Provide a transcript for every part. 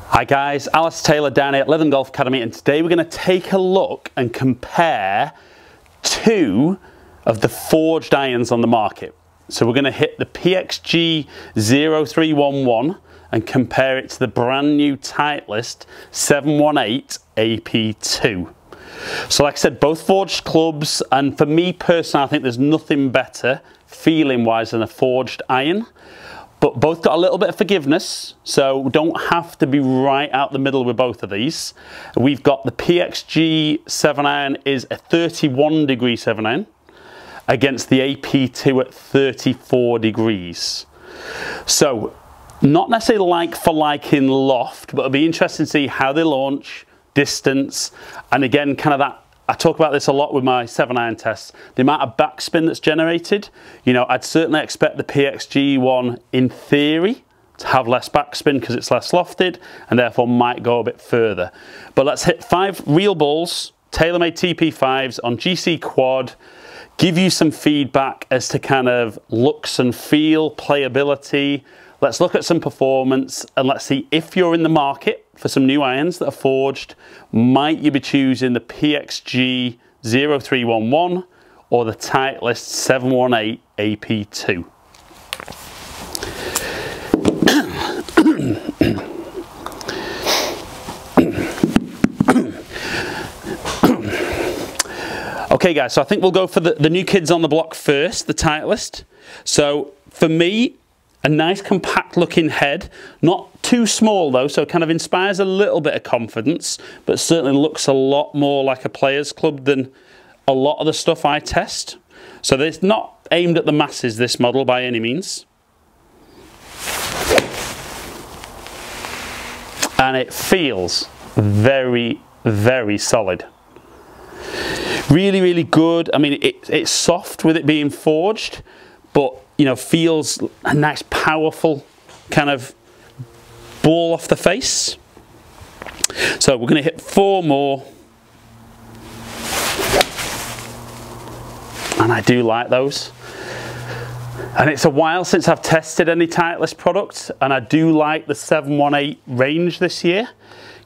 Hi guys, Alistair Taylor down here at Lytham Golf Academy, and today we're going to take a look and compare two of the forged irons on the market. So we're going to hit the PXG 0311 and compare it to the brand new TITLEIST 718 AP2. So like I said, both forged clubs, and for me personally I think there's nothing better feeling wise than a forged iron. But both got a little bit of forgiveness, so don't have to be right out the middle with both of these. We've got the PXG 7 iron is a 31 degree 7 iron against the AP2 at 34 degrees. So not necessarily like for like in loft, but it'll be interesting to see how they launch, distance, and again kind of that, I talk about this a lot with my 7 iron tests, the amount of backspin that's generated. You know, I'd certainly expect the PXG one in theory to have less backspin because it's less lofted and therefore might go a bit further. But let's hit 5 real balls, TaylorMade TP5s on GC quad, give you some feedback as to kind of looks and feel, playability. Let's look at some performance and let's see if you're in the market for some new irons that are forged. Might you be choosing the PXG 0311 or the TITLEIST 718 AP2? Okay guys, so I think we'll go for the new kids on the block first, the TITLEIST. So for me, a nice compact looking head, not too small though, so it kind of inspires a little bit of confidence, but certainly looks a lot more like a player's club than a lot of the stuff I test. So it's not aimed at the masses, this model, by any means. And it feels very, very solid. Really, really good. I mean, it's soft with it being forged, but you know, feels a nice powerful kind of ball off the face. So we're going to hit 4 more, and I do like those. And it's a while since I've tested any TITLEIST products, and I do like the 718 range this year.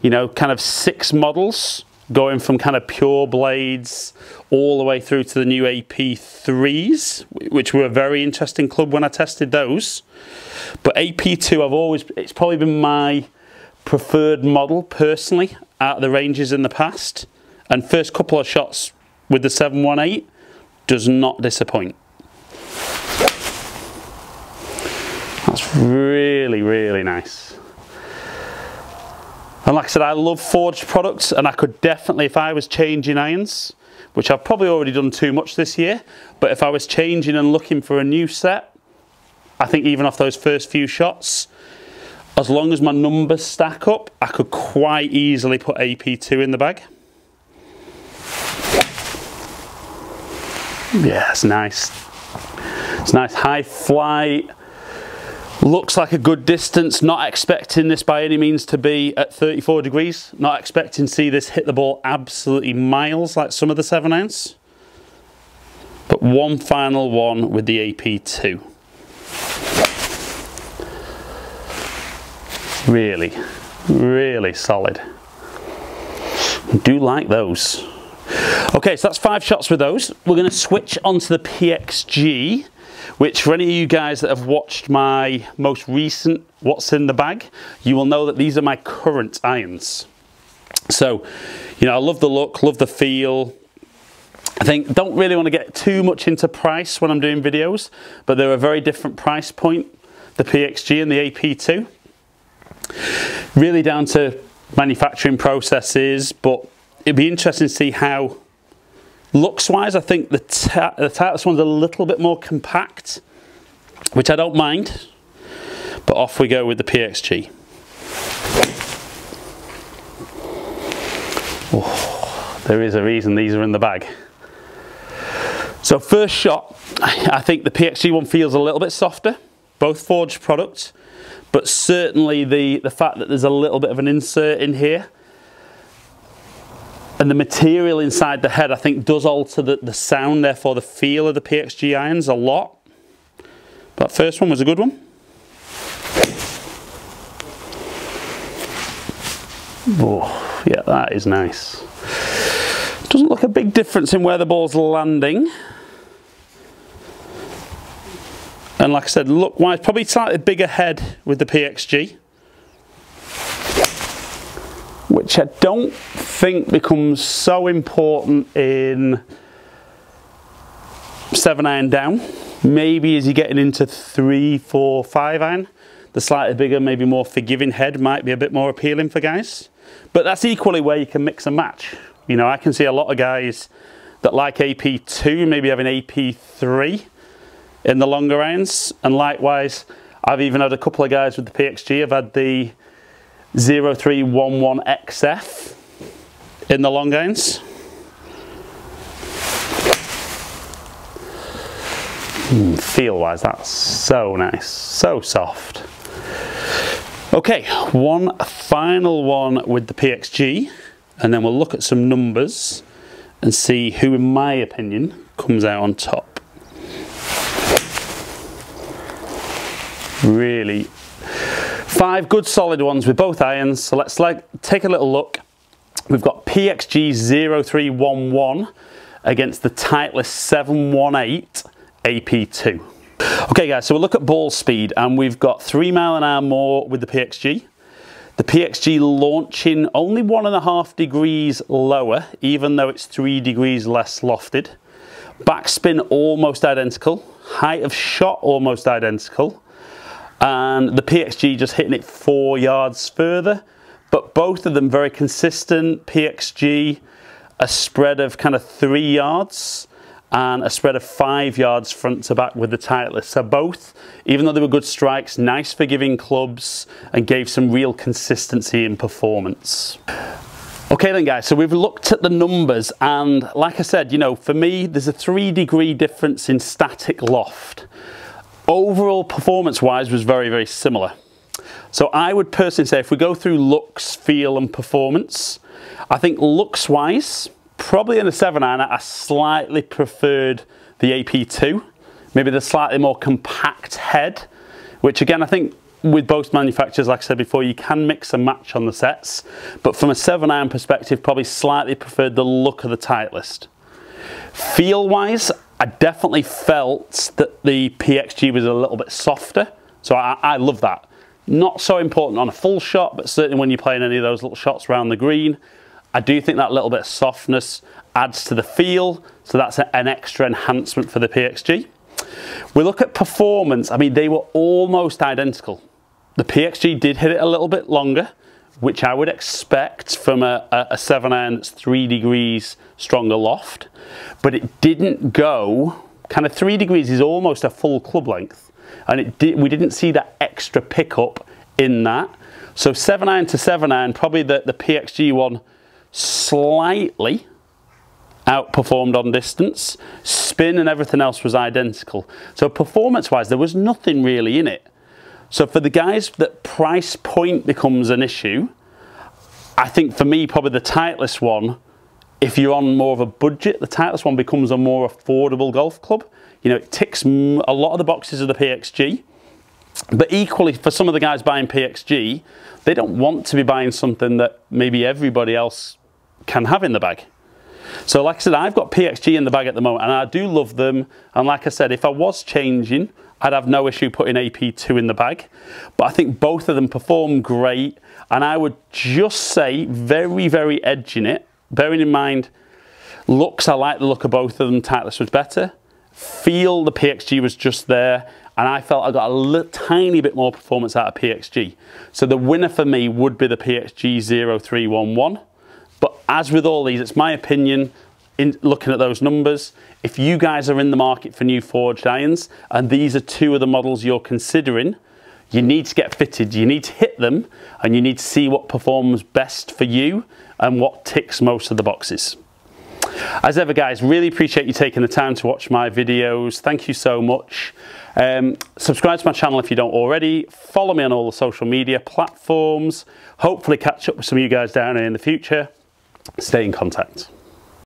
You know, kind of 6 models going from kind of pure blades all the way through to the new AP3s, which were a very interesting club when I tested those. But AP2, it's probably been my preferred model personally out of the ranges in the past. And first couple of shots with the 718 does not disappoint. That's really, really nice. And like I said, I love forged products, and I could definitely, if I was changing irons, which I've probably already done too much this year, but if I was changing and looking for a new set, I think even off those first few shots, as long as my numbers stack up, I could quite easily put AP2 in the bag. Yeah, it's nice. It's nice high flight. Looks like a good distance. Not expecting this by any means to be at 34 degrees. Not expecting to see this hit the ball absolutely miles like some of the 7 ounce. But one final one with the AP2. Really, really solid. I do like those. Okay, so that's 5 shots with those. We're going to switch onto the PXG, which for any of you guys that have watched my most recent What's in the Bag, you will know that these are my current irons. So, you know, I love the look, love the feel. I think, don't really want to get too much into price when I'm doing videos, but they're a very different price point, the PXG and the AP2. Really down to manufacturing processes, but it'd be interesting to see how, looks wise, I think the TITLEIST one's a little bit more compact, which I don't mind, but off we go with the PXG. Oh, there is a reason these are in the bag. So first shot, I think the PXG one feels a little bit softer, both forged products, but certainly the fact that there's a little bit of an insert in here and the material inside the head, I think, does alter the sound, therefore the feel of the PXG irons a lot. But that first one was a good one. Oh, yeah, that is nice. Doesn't look a big difference in where the ball's landing. And like I said, look-wise, probably slightly bigger head with the PXG, which I don't think becomes so important in 7-iron down. Maybe as you're getting into 3, 4, 5-iron, the slightly bigger, maybe more forgiving head might be a bit more appealing for guys. But that's equally where you can mix and match. You know, I can see a lot of guys that like AP2, maybe having AP3 in the longer irons. And likewise, I've even had a couple of guys with the PXG. I've had the 0311XF in the long irons. Feel-wise, that's so nice, so soft. Okay, one final one with the PXG, and then we'll look at some numbers and see who, in my opinion, comes out on top. Really, 5 good solid ones with both irons. So let's take a little look. We've got PXG 0311 against the TITLEIST 718 AP2. Okay guys, so we'll look at ball speed, and we've got 3 miles an hour more with the PXG. The PXG launching only 1.5 degrees lower, even though it's 3 degrees less lofted. Backspin almost identical. Height of shot almost identical. And the PXG just hitting it 4 yards further. But both of them very consistent. PXG, a spread of kind of 3 yards. And a spread of 5 yards front to back with the TITLEIST. So both, even though they were good strikes, nice forgiving clubs and gave some real consistency in performance. Okay then guys, so we've looked at the numbers, and like I said, you know, for me, there's a 3 degree difference in static loft. Overall performance wise was very, very similar. So I would personally say if we go through looks, feel and performance, I think looks wise, probably in a 7-iron, I slightly preferred the AP2. Maybe the slightly more compact head, which again, I think with both manufacturers, like I said before, you can mix and match on the sets. But from a 7-iron perspective, probably slightly preferred the look of the TITLEIST. Feel-wise, I definitely felt that the PXG was a little bit softer. So I love that. Not so important on a full shot, but certainly when you're playing any of those little shots around the green, I do think that little bit of softness adds to the feel, so that's an extra enhancement for the PXG. We look at performance, I mean, they were almost identical. The PXG did hit it a little bit longer, which I would expect from a 7-iron that's 3 degrees stronger loft, but it didn't go, kind of 3 degrees is almost a full club length, and we didn't see that extra pickup in that. So 7-iron to 7-iron, probably the PXG one slightly outperformed on distance. Spin and everything else was identical. So performance wise, there was nothing really in it. So for the guys that price point becomes an issue, I think for me probably the TITLEIST one, if you're on more of a budget, the TITLEIST one becomes a more affordable golf club. You know, it ticks a lot of the boxes of the PXG. But equally, for some of the guys buying PXG, they don't want to be buying something that maybe everybody else can have in the bag. So like I said, I've got PXG in the bag at the moment, and I do love them. And like I said, if I was changing, I'd have no issue putting AP2 in the bag. But I think both of them perform great. And I would just say very, very edging it. Bearing in mind, looks, I like the look of both of them. TITLEIST was better. Feel, the PXG was just there. And I felt I got a tiny bit more performance out of PXG. So the winner for me would be the PXG 0311. But as with all these, it's my opinion, in looking at those numbers, if you guys are in the market for new forged irons, and these are 2 of the models you're considering, you need to get fitted, you need to hit them, and you need to see what performs best for you and what ticks most of the boxes. As ever guys, really appreciate you taking the time to watch my videos. Thank you so much. Subscribe to my channel if you don't already. Follow me on all the social media platforms. Hopefully catch up with some of you guys down here in the future. Stay in contact.